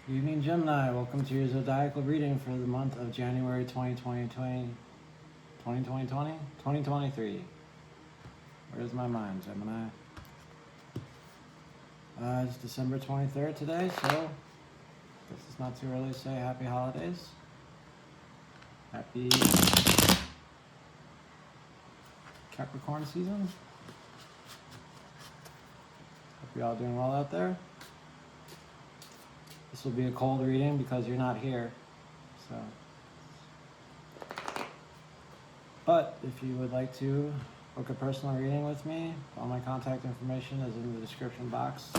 Good evening, Gemini. Welcome to your zodiacal reading for the month of January 2023. Where's my mind, Gemini? It's December 23rd today, so I guess it's not too early to say happy holidays. Happy Capricorn season. Hope you're all doing well out there. This will be a cold reading because you're not here, so. But if you would like to book a personal reading with me, all my contact information is in the description box.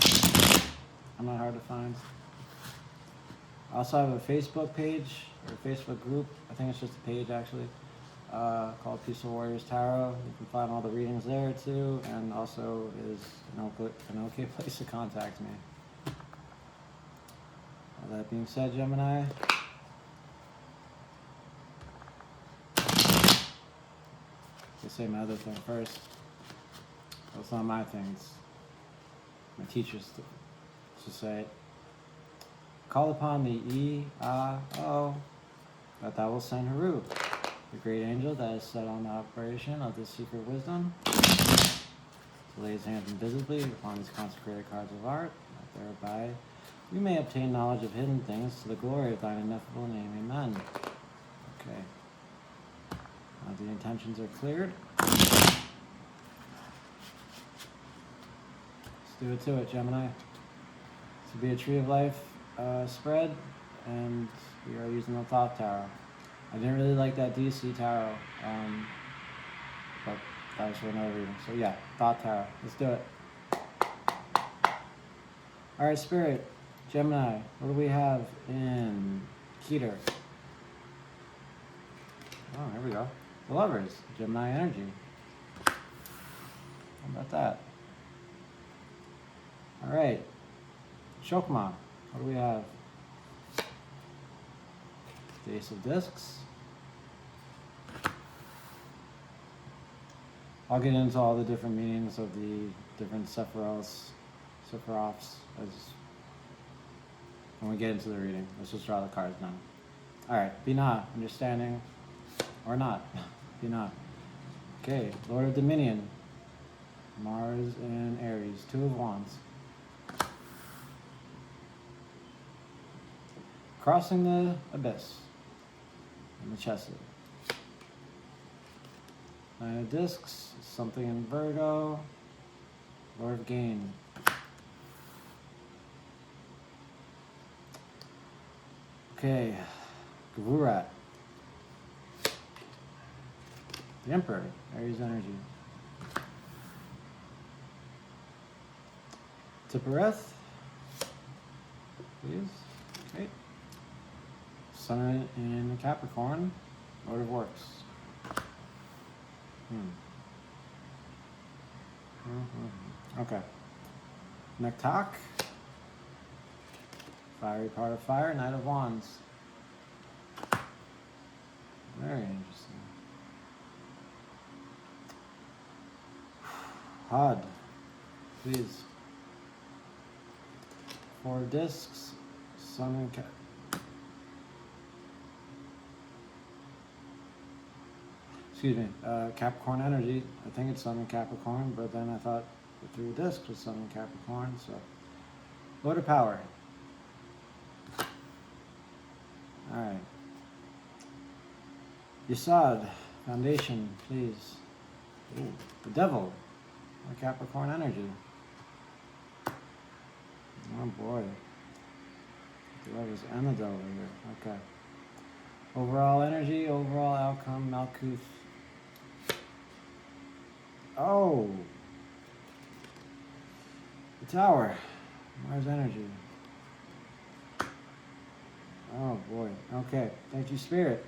I'm not hard to find. I also have a Facebook page, or a Facebook group, I think it's just a page actually, called Peaceful Warriors Tarot. You can find all the readings there too, and also is an okay place to contact me. All that being said, Gemini, I'll say my other thing first. That's not my thing, it's my teachers to say it. Call upon the E-A-O, that thou will send Haru, the great angel that is set on the operation of this secret wisdom, to lay his hands invisibly upon these consecrated cards of art, that thereby we may obtain knowledge of hidden things to the glory of thine ineffable name. Amen. Okay. Now the intentions are cleared. Let's do it to it, Gemini. This will be a Tree of Life spread, and we are using the Thought Tarot. I didn't really like that DC Tarot, but that was for another reading. So yeah, Thought Tarot. Let's do it. All right, Spirit, Gemini, what do we have in Keter? Oh, here we go. The Lovers, Gemini energy. How about that? All right, Shokma, what do we have? The Ace of Discs. I'll get into all the different meanings of the different Sephiroths as when we get into the reading. Let's just draw the cards now. All right, Binah, understanding or not. Binah. Okay, Lord of Dominion, Mars and Aries, Two of Wands. Crossing the Abyss in the chest. Nine of Discs, something in Virgo, Lord of Gain. Okay, Gavurat, the Emperor, Aries energy. Tippereth, please. Okay. Sun in Capricorn, Lord of Works. Okay. Nektak, Fiery Part of Fire, Knight of Wands. Very interesting. Had, please. Four discs, Sun and Capricorn energy. I think it's Sun and Capricorn, but then I thought the three discs was Sun and Capricorn, so. Lord of Power. Alright. Yesod, Foundation, please. Ooh, the Devil, the Capricorn energy. Oh boy. The Lovers and the Devil here. Okay. Overall energy, overall outcome, Malkuth. Oh! The Tower, Mars energy. Oh boy. Okay. Thank you, Spirit.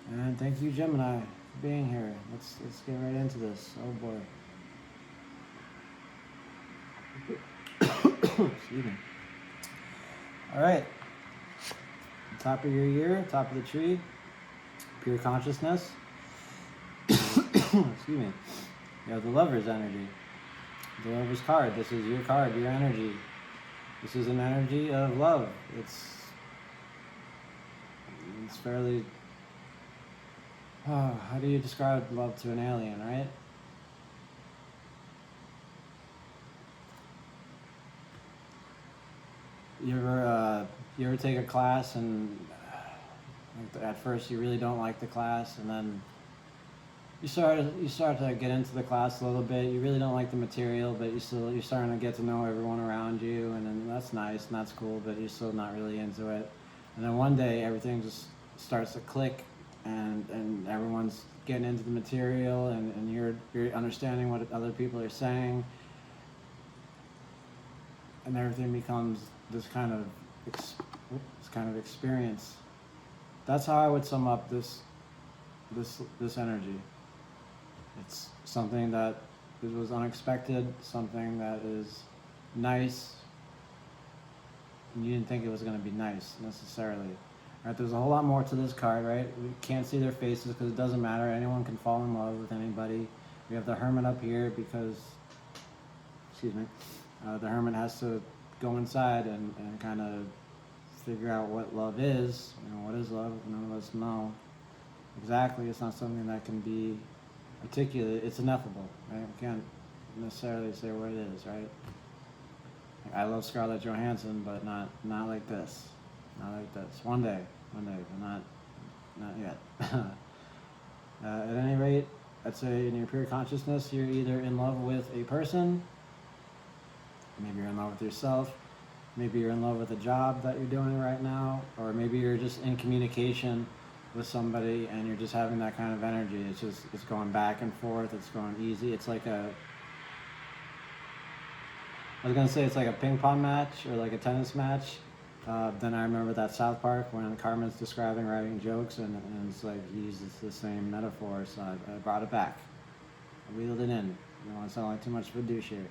And thank you, Gemini, for being here. Let's get right into this. Oh boy. Excuse me. All right. Top of your year, top of the tree, pure consciousness. Excuse me. You have the Lover's energy. The Lover's card. This is your card, your energy. This is an energy of love. It's fairly, how do you describe love to an alien, right? You ever take a class and at first you really don't like the class, and then you start to get into the class a little bit. You really don't like the material, but you're starting to get to know everyone around you, and then that's nice and that's cool, but you're still not really into it. And then one day everything just starts to click, and everyone's getting into the material, and you're understanding what other people are saying, and everything becomes this kind of experience. That's how I would sum up this energy. It's something that was unexpected, something that is nice, and you didn't think it was going to be nice necessarily. Right? There's a whole lot more to this card, right? We can't see their faces because it doesn't matter. Anyone can fall in love with anybody. We have the Hermit up here because, the Hermit has to go inside and kind of figure out what love is. What is love? None of us know exactly. It's not something that can be articulate. It's ineffable, right? We can't necessarily say what it is, right? I love Scarlett Johansson, but not like this. Not like this. One day, but not yet. At any rate, I'd say in your pure consciousness, you're either in love with a person, maybe you're in love with yourself, maybe you're in love with a job that you're doing right now, or maybe you're just in communication with somebody and you're just having that kind of energy. It's going back and forth, it's going easy. It's like I was gonna say it's like a ping pong match or like a tennis match. Then I remember that South Park when Carmen's describing writing jokes, and it's like he uses the same metaphor, so I brought it back. I wheeled it in. I don't want to sound like too much of a douche here.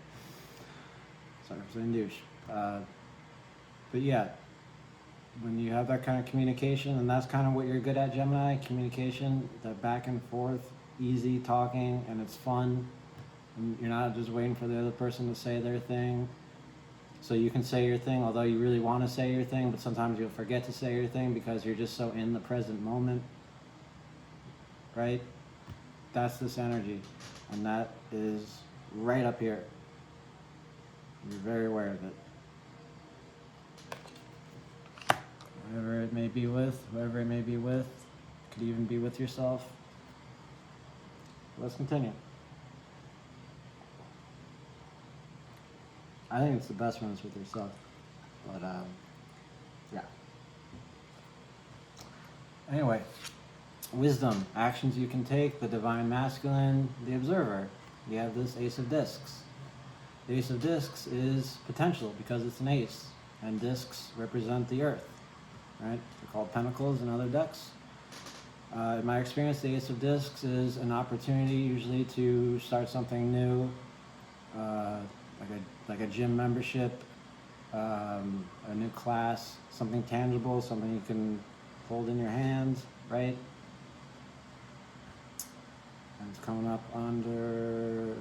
Sorry for saying douche. But yeah, when you have that kind of communication, and that's kind of what you're good at, Gemini, communication, that back and forth, easy talking, and it's fun. And you're not just waiting for the other person to say their thing. So you can say your thing, although you really want to say your thing, but sometimes you'll forget to say your thing because you're just so in the present moment, right? That's this energy, and that is right up here. You're very aware of it. Whoever it may be with, whoever it may be with, could even be with yourself. Let's continue. I think it's the best when it's with yourself, but yeah. Anyway, wisdom, actions you can take, the divine masculine, the observer. You have this Ace of Discs. The Ace of Discs is potential because it's an ace, and discs represent the earth, right? They're called pentacles in other decks. In my experience, the Ace of Discs is an opportunity usually to start something new, like a gym membership, a new class, something tangible, something you can hold in your hands, right? And it's coming up under,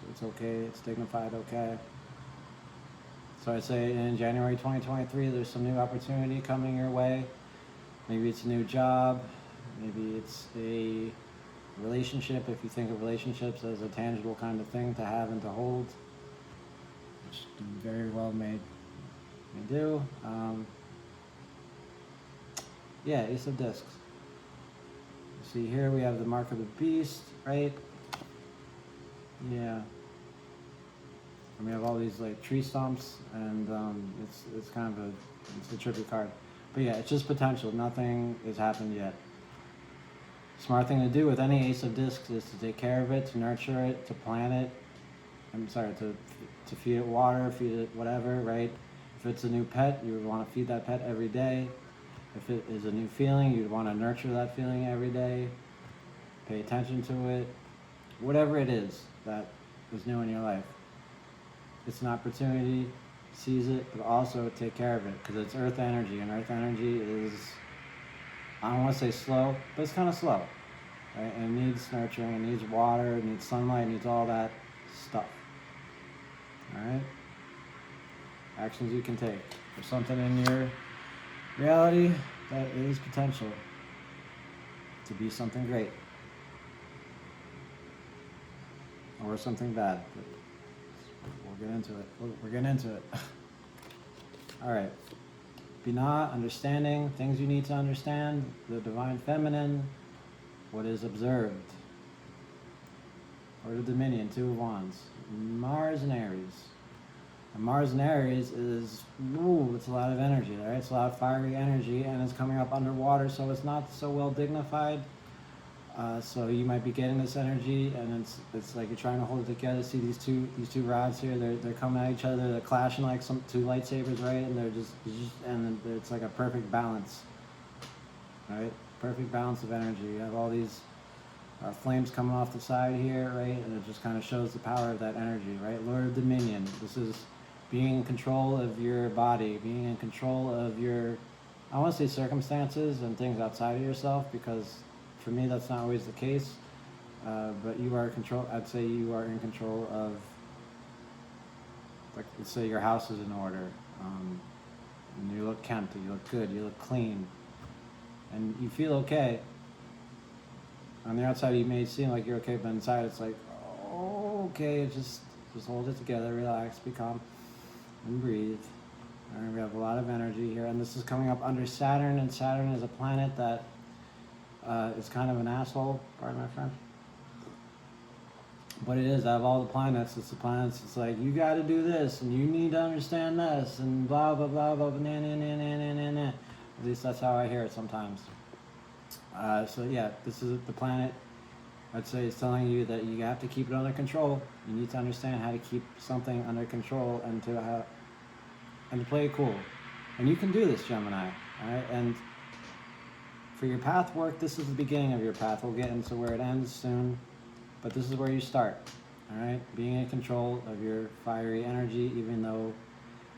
it's okay, it's dignified okay. So I say in January 2023, there's some new opportunity coming your way. Maybe it's a new job, maybe it's a relationship, if you think of relationships as a tangible kind of thing to have and to hold, which very well may do. Yeah, Ace of Discs. You see here we have the mark of the beast, right? Yeah. And we have all these like tree stumps, and it's kind of it's a trippy card. But yeah, it's just potential. Nothing has happened yet. Smart thing to do with any Ace of Discs is to take care of it, to nurture it, to plant it. To feed it water, feed it whatever, right? If it's a new pet, you would want to feed that pet every day. If it is a new feeling, you'd want to nurture that feeling every day. Pay attention to it. Whatever it is that is new in your life. It's an opportunity, seize it, but also take care of it, because it's earth energy, and earth energy is, I don't want to say slow, but it's kind of slow, right? And it needs nurturing, it needs water, it needs sunlight, it needs all that stuff. All right? actions you can take. There's something in your reality that is potential to be something great. Or something bad. But we'll get into it. We're getting into it. Alright. Binah, understanding, things you need to understand, the divine feminine, what is observed. Or the dominion, 2 of wands. Mars and Aries. And Mars and Aries is, it's a lot of energy, right? It's a lot of fiery energy, and it's coming up underwater, so it's not so well dignified. So you might be getting this energy, and it's like you're trying to hold it together. See these two rods here? They're coming at each other. They're clashing like some 2 lightsabers, right? And it's like a perfect balance, right? Perfect balance of energy. You have all these flames coming off the side here, right? And it just kind of shows the power of that energy, right? Lord of Dominion. This is being in control of your body, being in control of your, I want to say circumstances and things outside of yourself, because for me that's not always the case. But you are in control. I'd say you are in control of, like, let's say your house is in order, and you look kempt, you look good, you look clean, and you feel okay. On the outside you may seem like you're okay, but inside it's like, oh, okay, just hold it together, relax, be calm, and breathe. All right, we have a lot of energy here, and this is coming up under Saturn, and Saturn is a planet that is kind of an asshole, pardon my French. But it is, out of all the planets, it's the planets, it's like, you gotta do this, and you need to understand this, and blah, blah, blah, blah, nah, nah, nah, nah, nah, nah, nah. At least that's how I hear it sometimes. So yeah, this is the planet, I'd say, is telling you that you have to keep it under control. You need to understand how to keep something under control and to play it cool. And you can do this, Gemini, all right? And for your path work, this is the beginning of your path. We'll get into where it ends soon, but this is where you start, all right? Being in control of your fiery energy, even though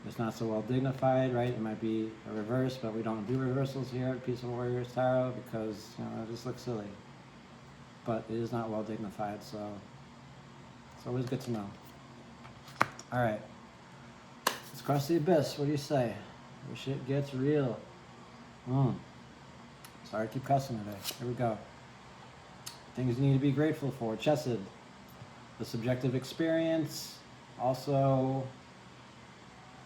it's not so well dignified, right? It might be a reverse, but we don't do reversals here at Peaceful Warriors Tarot because, it just looks silly. But it is not well dignified, so it's always good to know. All right, let's cross the abyss. What do you say? Where shit gets real. Sorry, I keep cussing today. Here we go. Things you need to be grateful for. Chesed, the subjective experience, also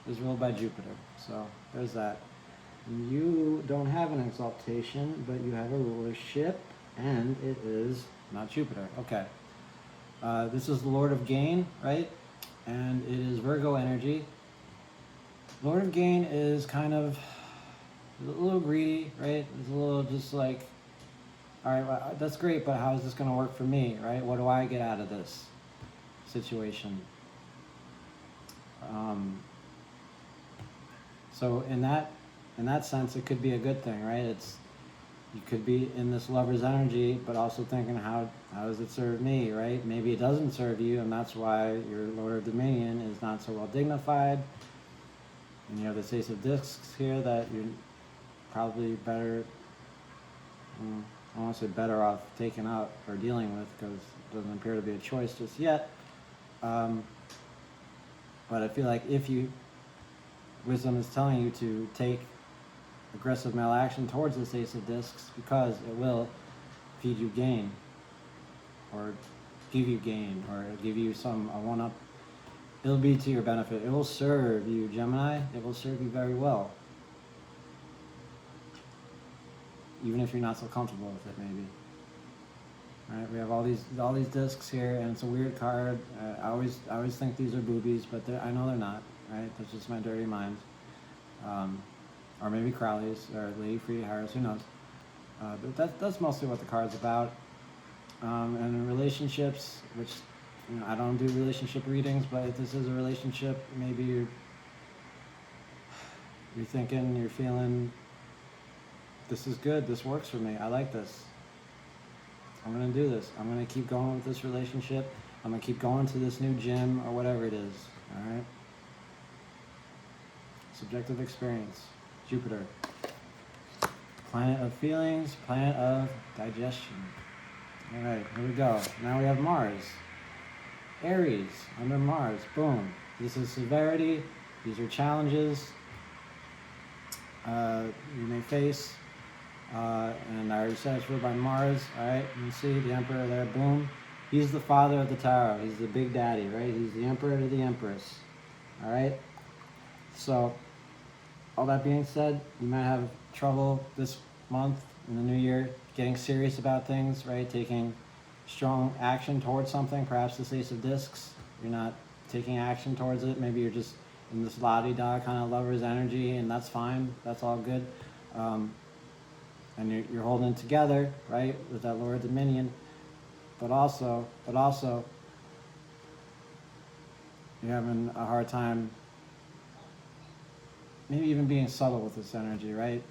is ruled by Jupiter. So there's that. You don't have an exaltation, but you have a rulership, and it is not Jupiter. Okay. This is the Lord of Gain, right? And it is Virgo energy. Lord of Gain is kind of a little greedy, right? It's a little just like, all right, well, that's great, but how is this going to work for me, right? What do I get out of this situation? So in that sense, it could be a good thing, right? You could be in this lover's energy, but also thinking, how does it serve me, right? Maybe it doesn't serve you, and that's why your Lord of Dominion is not so well dignified. And you have this Ace of Discs here that you're probably better, I don't want to say better off taking out or dealing with, because it doesn't appear to be a choice just yet. But I feel like wisdom is telling you to take aggressive male action towards this Ace of Discs, because it will feed you gain, or give you gain, or give you a one-up. It'll be to your benefit. It will serve you, Gemini. It will serve you very well, even if you're not so comfortable with it, maybe. All right, we have all these discs here, and it's a weird card. I always think these are boobies, but I know they're not. Right? That's just my dirty mind. Or maybe Crowley's, or Lady Free Harris, who knows. But that's mostly what the card's about. And in relationships, which, I don't do relationship readings, but if this is a relationship, maybe you're thinking, you're feeling, this is good, this works for me, I like this. I'm going to do this. I'm going to keep going with this relationship. I'm going to keep going to this new gym, or whatever it is. All right? Subjective experience. Jupiter. Planet of feelings, planet of digestion. All right, here we go. Now we have Mars. Aries, under Mars, boom. This is severity, These are challenges you may face. And I already said it's ruled by Mars. All right, you can see the Emperor there. Boom. He's the father of the tarot. He's the big daddy, right? He's the Emperor to the Empress. All right. So, all that being said, you might have trouble this month in the new year getting serious about things, right? Taking strong action towards something. Perhaps this Ace of Discs, you're not taking action towards it. Maybe you're just in this la-di-da kind of lover's energy, and that's fine. That's all good. And you're holding it together, right, with that lower dominion. But also, you're having a hard time maybe even being subtle with this energy, right?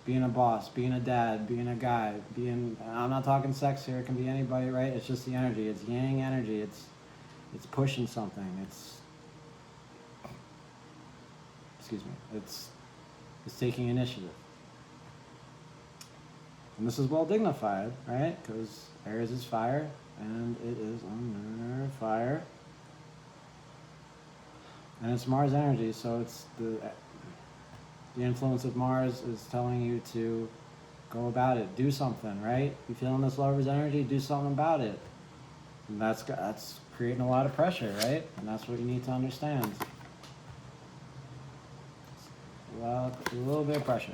Being a boss, being a dad, being a guy, I'm not talking sex here, it can be anybody, right? It's just the energy, it's yang energy, it's pushing something, it's taking initiative. And this is well dignified, right? Because Aries is fire, and it is under fire. And it's Mars energy, so it's the influence of Mars is telling you to go about it, do something, right? You feeling this lover's energy, do something about it. And that's creating a lot of pressure, right? And that's what you need to understand. A little bit of pressure.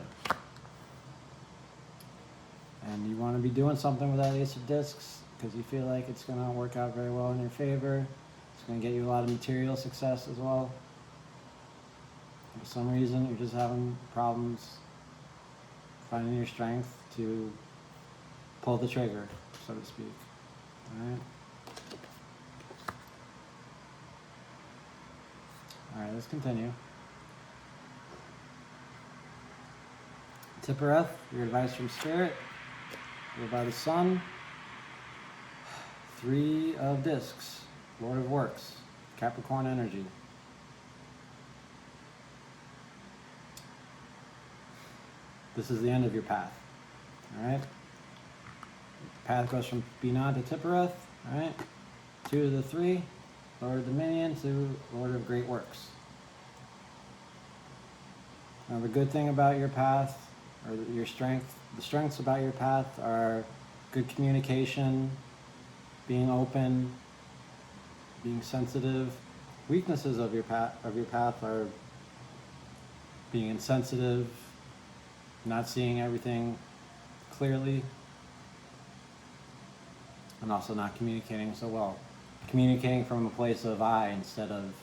And you want to be doing something with that Ace of Discs because you feel like it's going to work out very well in your favor. It's going to get you a lot of material success as well. For some reason, you're just having problems finding your strength to pull the trigger, so to speak. All right, let's continue. Tippereth, your advice from Spirit. Ruled by the Sun. 3 of Discs. Lord of Works. Capricorn energy. This is the end of your path. Alright? The path goes from Binah to Tippereth. Alright? 2 of the 3. Lord of Dominion to Lord of Great Works. Now the good thing about your path, or your strength, the strengths about your path are good communication, being open, being sensitive. Weaknesses of your path are being insensitive, not seeing everything clearly, and also not communicating so well. Communicating from a place of I instead of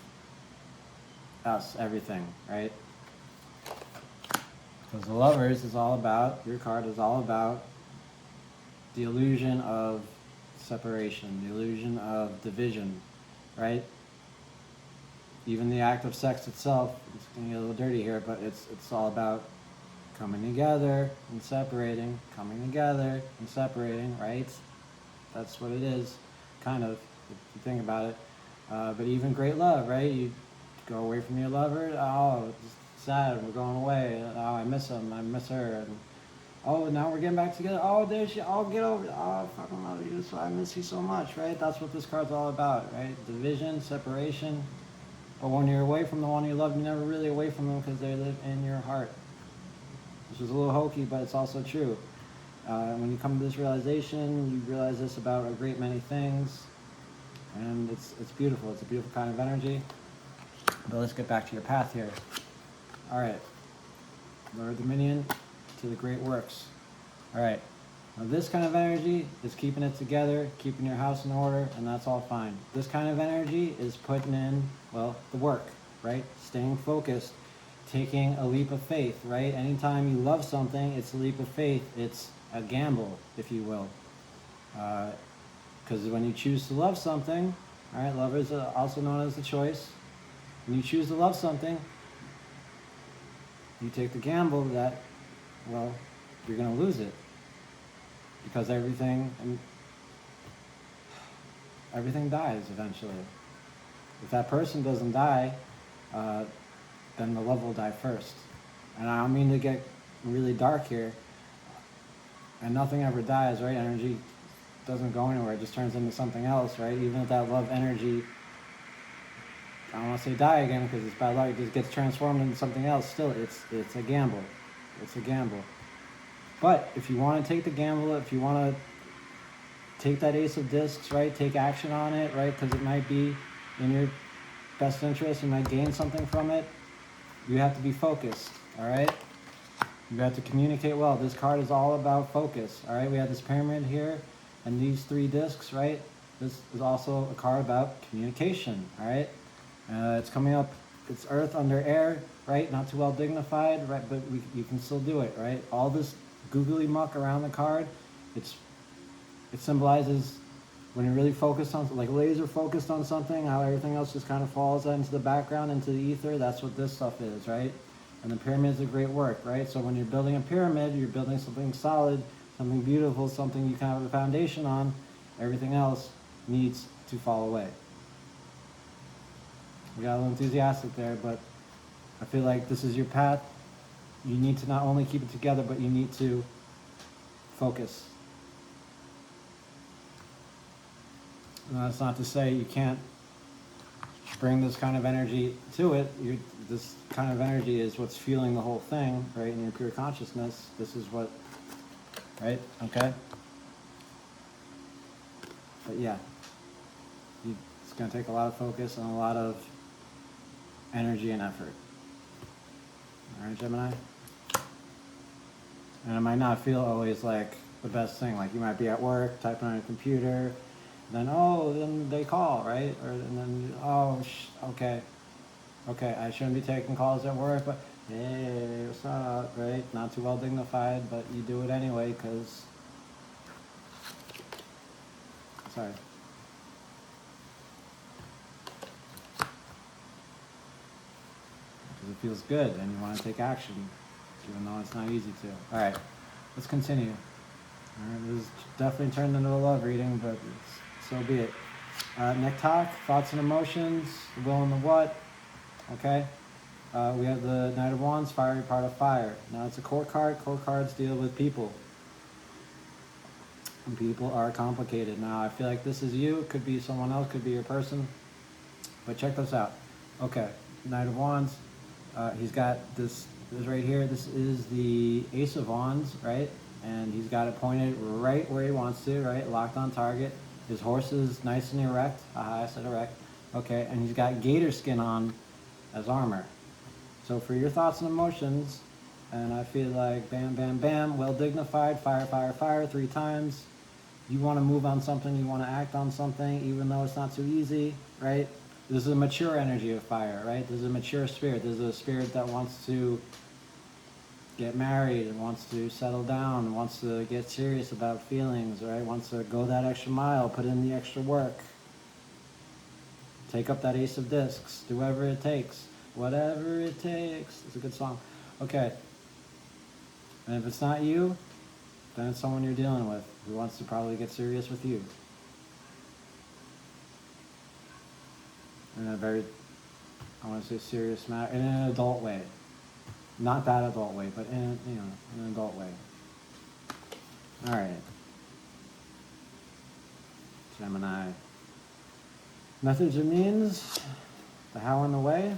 us, everything, right? Because the Lovers is all about, your card is all about the illusion of separation, the illusion of division, right? Even the act of sex itself, it's going to get a little dirty here, but it's all about coming together and separating, coming together and separating, right? That's what it is, kind of, if you think about it. But even great love, right? You go away from your lover, oh, it's sad, we're going away, oh, I miss him, I miss her, and oh, now we're getting back together, oh, there she, oh, get over it, oh, I fucking love you, so I miss you so much, right? That's what this card's all about, right? Division, separation. But when you're away from the one you love, you're never really away from them because they live in your heart. Which is a little hokey, but it's also true. When you come to this realization, you realize this about a great many things. And it's beautiful. It's a beautiful kind of energy. But let's get back to your path here. All right. Lord Dominion to the great works. All right. Now this kind of energy is keeping it together, keeping your house in order, and that's all fine. This kind of energy is putting in, well, the work, right? Staying focused, taking a leap of faith, right? Anytime you love something, it's a leap of faith. It's a gamble, if you will. Because when you choose to love something, all right, love is also known as the choice. When you choose to love something, you take the gamble that, well, you're going to lose it. Because everything dies eventually. If that person doesn't die, then the love will die first. And I don't mean to get really dark here. And nothing ever dies, right? Energy doesn't go anywhere. It just turns into something else, right? Even if that love energy I don't want to say die again because it's bad luck. It just gets transformed into something else. Still, it's a gamble. It's a gamble. But if you want to take the gamble, if you want to take that ace of discs, right? Take action on it, right? Because it might be in your best interest. You might gain something from it. You have to be focused, all right? You have to communicate well. This card is all about focus, all right? We have this pyramid here and these 3 discs, right? This is also a card about communication, all right? It's coming up, it's earth under air, right? Not too well dignified, right? But you can still do it, right? All this googly muck around the card, it symbolizes when you're really focused on, like laser focused on something, how everything else just kind of falls into the background, into the ether. That's what this stuff is, right? And the pyramid's a great work, right? So when you're building a pyramid, you're building something solid, something beautiful, something you can have a foundation on. Everything else needs to fall away. We got a little enthusiastic there, but I feel like this is your path. You need to not only keep it together, but you need to focus. Now, that's not to say you can't bring this kind of energy to it. This kind of energy is what's fueling the whole thing, right? In your pure consciousness, this is what, right? Okay? But yeah, it's going to take a lot of focus and a lot of energy and effort. All right, Gemini? And it might not feel always like the best thing. Like you might be at work, typing on your computer, then they call, right? And then, okay, I shouldn't be taking calls at work, but hey, what's up, right? Not too well dignified, but you do it anyway because, sorry. Because it feels good and you want to take action, even though it's not easy to. All right, let's continue. All right, this is definitely turned into a love reading, but so be it. Nektok, thoughts and emotions, the will and the what. Okay. We have the Knight of Wands, fiery part of fire. Now it's a court card. Court cards deal with people. And people are complicated. Now I feel like this is you. It could be someone else. Could be your person. But check this out. Okay. Knight of Wands. He's got this right here. This is the Ace of Wands, right? And he's got it pointed right where he wants to, right? Locked on target. His horse is nice and erect. Aha, I said erect. Okay, and he's got gator skin on as armor. So for your thoughts and emotions, and I feel like bam, bam, bam, well dignified, fire, fire, fire 3 times. You want to move on something, you want to act on something, even though it's not too easy, right? This is a mature energy of fire, right? This is a mature spirit. This is a spirit that wants to get married and wants to settle down and wants to get serious about feelings, right? Wants to go that extra mile, put in the extra work. Take up that ace of discs, do whatever it takes. Whatever it takes. It's a good song. Okay. And if it's not you, then it's someone you're dealing with who wants to probably get serious with you. In a very, I want to say serious matter, in an adult way. Not that adult way, but in an adult way. All right. Gemini. Methods and means, the how and the way.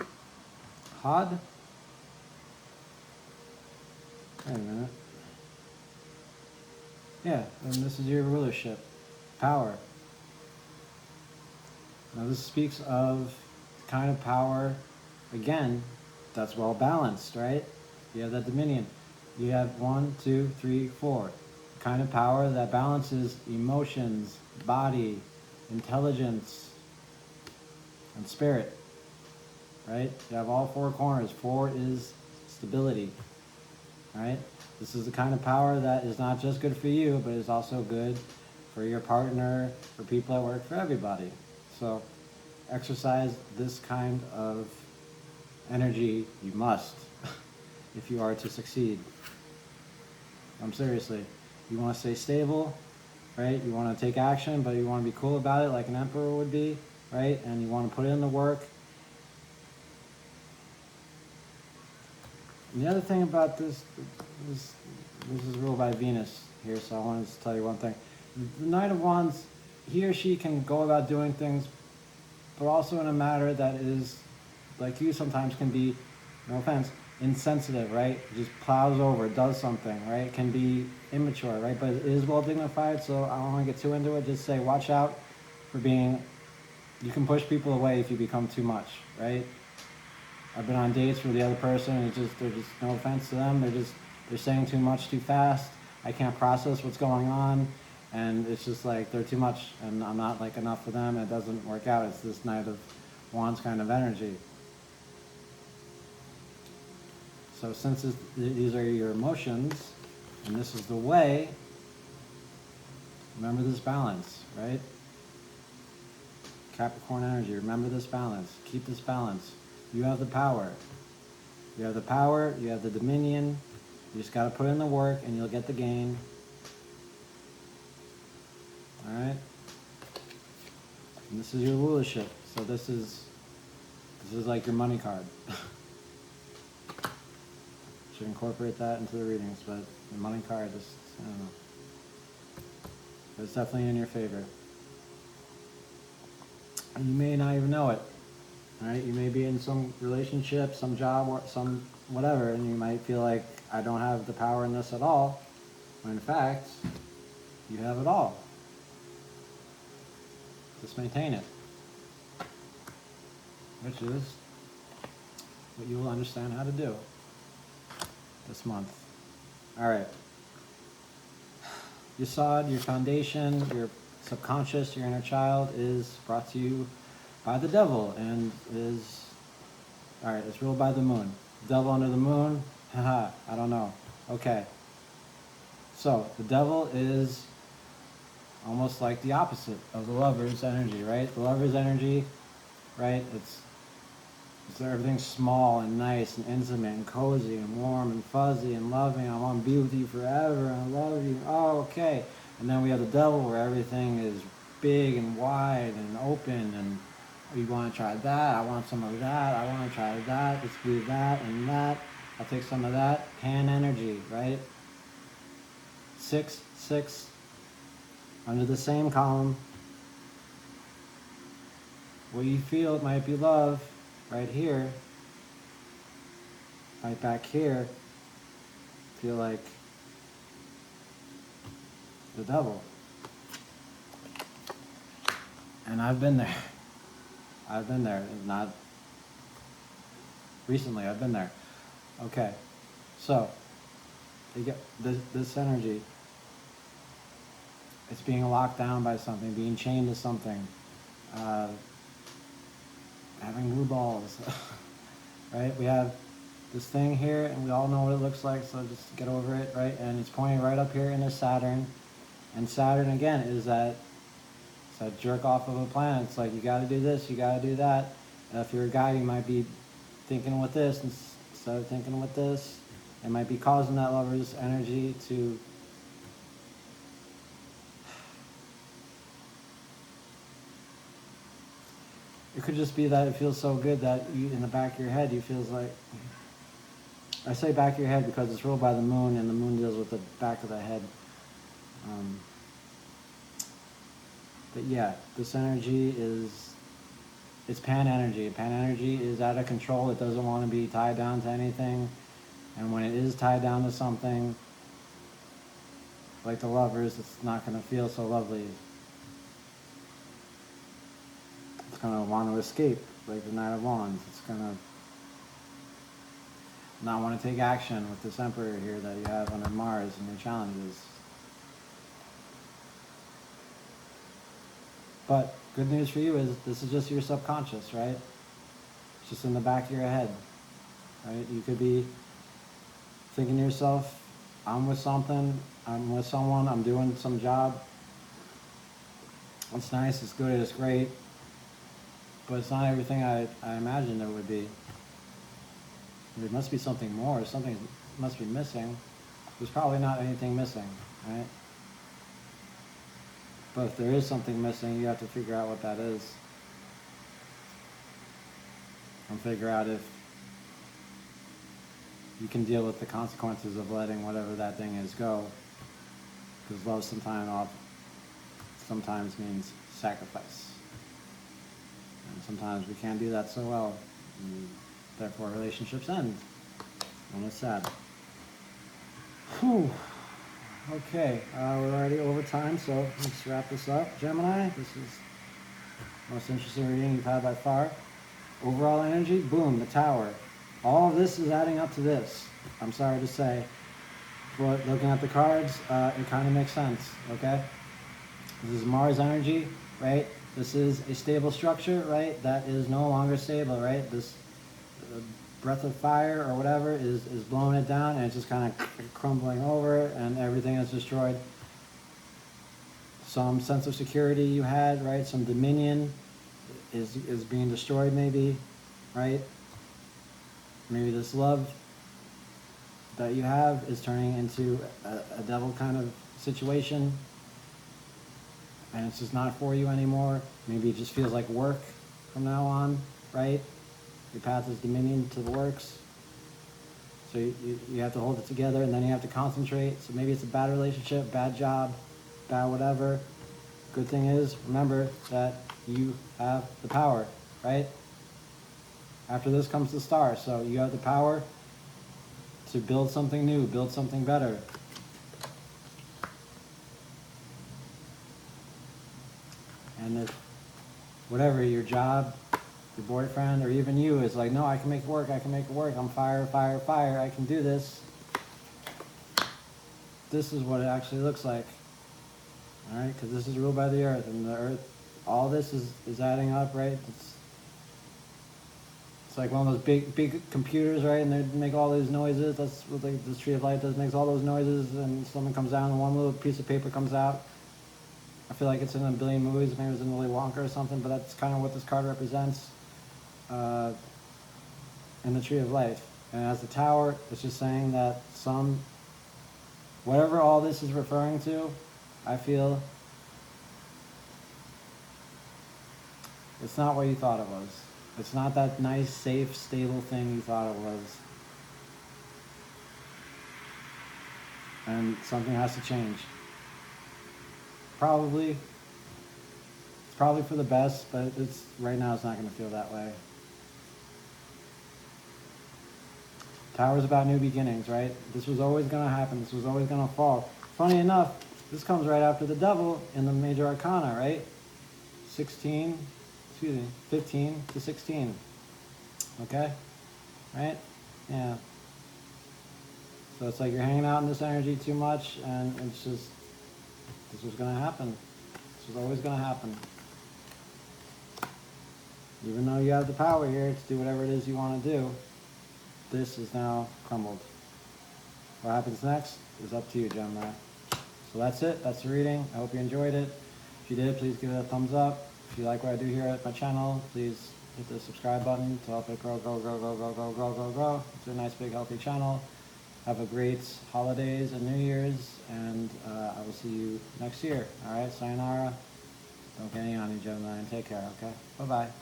Hod. Wait a minute. Yeah, and this is your rulership. Power. Now this speaks of the kind of power, again, that's well balanced, right? You have that dominion. You have 1, 2, 3, 4. The kind of power that balances emotions, body, intelligence, and spirit, right? You have all 4 corners. 4 is stability, right? This is the kind of power that is not just good for you, but is also good for your partner, for people at work, for everybody. So exercise this kind of energy. You must if you are to succeed. Seriously. You want to stay stable, right? You want to take action, but you want to be cool about it like an emperor would be, right? And you want to put in the work. And the other thing about this is ruled by Venus here, so I wanted to tell you one thing. The Knight of Wands, he or she can go about doing things, but also in a matter that is, like you sometimes can be, no offense, insensitive, right? Just plows over, does something, right? It can be immature, right? But it is well dignified, so I don't want to get too into it. Just say, watch out for being, you can push people away if you become too much, right? I've been on dates where the other person is just, they're just, no offense to them, they're saying too much too fast. I can't process what's going on, and it's just like they're too much, and I'm not like enough for them. It doesn't work out. It's this Knight of Wands kind of energy. So since these are your emotions, and this is the way, remember this balance, right? Capricorn energy, remember this balance. Keep this balance. You have the power. You have the power, you have the dominion. You just got to put in the work and you'll get the gain. All right? And this is your rulership. So this is like your money card. Should incorporate that into the readings, but the money card is, I don't know. But it's definitely in your favor. And you may not even know it. All right? You may be in some relationship, some job, or some whatever, and you might feel like, I don't have the power in this at all, when in fact, you have it all. Just maintain it. Which is what you will understand how to do this month. All right. Your sod, your foundation, your subconscious, your inner child is brought to you by the devil and is, all right, it's ruled by the moon. Devil under the moon, haha, I don't know. Okay. So the devil is almost like the opposite of the lover's energy, right? The lover's energy, right? It's everything's small and nice and intimate and cozy and warm and fuzzy and loving. I want to be with you forever and I love you. Oh, okay. And then we have the devil where everything is big and wide and open and you want to try that, I want some of that, I want to try that, let's do that and that. I'll take some of that. Pan energy, right? 6, 6, under the same column. What you feel, it might be love, right here, right back here, feel like the devil. And I've been there. I've been there, not recently, I've been there. Okay, so you get this energy. It's being locked down by something, being chained to something, having blue balls, right? We have this thing here, and we all know what it looks like, so just get over it, right? And it's pointing right up here into Saturn, and Saturn again is that jerk off of a planet. It's like you got to do this, you got to do that. And if you're a guy, you might be thinking with this instead of thinking with this. It might be causing that lover's energy to it could just be that it feels so good that you, in the back of your head, you feels like, I say back of your head because it's ruled by the moon, and the moon deals with the back of the head. But yeah, this energy is, it's pan energy. Pan energy is out of control. It doesn't want to be tied down to anything. And when it is tied down to something, like the lovers, it's not going to feel so lovely. It's going to want to escape, like the Knight of Wands. It's going to not want to take action with this Emperor here that you have under Mars and your challenges. But good news for you is this is just your subconscious, right? It's just in the back of your head, right? You could be thinking to yourself, I'm with something, I'm with someone, I'm doing some job. It's nice, it's good, it's great, but it's not everything I imagined it would be. There must be something more, something must be missing. There's probably not anything missing, right? But if there is something missing, you have to figure out what that is. And figure out if you can deal with the consequences of letting whatever that thing is go. Because love sometimes means sacrifice. And sometimes we can't do that so well. And therefore, relationships end. And it's sad. Whew. Okay, we're already over time, so let's wrap this up. Gemini, this is the most interesting reading you've had by far. Overall energy, boom, the Tower. All of this is adding up to this. I'm sorry to say, but looking at the cards, it kind of makes sense, okay? This is Mars energy, right? This is a stable structure, right? That is no longer stable, right? This breath of fire or whatever is blowing it down, and it's just kind of crumbling over, and everything is destroyed. Some sense of security you had, right? Some dominion is being destroyed, maybe, right? Maybe this love that you have is turning into a devil kind of situation, and it's just not for you anymore. Maybe it just feels like work from now on, right? Your path is dominion to the works. So you have to hold it together, and then you have to concentrate. So maybe it's a bad relationship, bad job, bad whatever. Good thing is, remember that you have the power, right? After this comes the star. So you have the power to build something new, build something better. And if whatever, your job, your boyfriend, or even you is like, no, I can make it work, I can make it work, I'm fire, fire, fire, I can do this. This is what it actually looks like. All right, because this is ruled by the earth, and the earth, all this is adding up, right? It's like one of those big computers, right? And they make all these noises. That's what this tree of life does, makes all those noises, and something comes down and one little piece of paper comes out. I feel like it's in a billion movies, maybe it's in Willy Wonka or something, but that's kind of what this card represents in the tree of life. And as the Tower, it's just saying that whatever all this is referring to, I feel it's not what you thought it was. It's not that nice, safe, stable thing you thought it was. And something has to change. It's probably for the best, but right now it's not going to feel that way. Tower's about new beginnings, right? This was always going to happen. This was always going to fall. Funny enough, this comes right after the Devil in the major arcana, right? 15 to 16. Okay? Right? Yeah. So it's like you're hanging out in this energy too much, and it's just, this was going to happen. This was always going to happen. Even though you have the power here to do whatever it is you want to do, this is now crumbled. What happens next is up to you, Gemini. So that's it. That's the reading. I hope you enjoyed it. If you did, please give it a thumbs up. If you like what I do here at my channel, please hit the subscribe button to help it grow. It's a nice, big, healthy channel. Have a great holidays and New Year's, and I will see you next year. All right, sayonara. Don't get any on you, Gemini, and take care, okay? Bye-bye.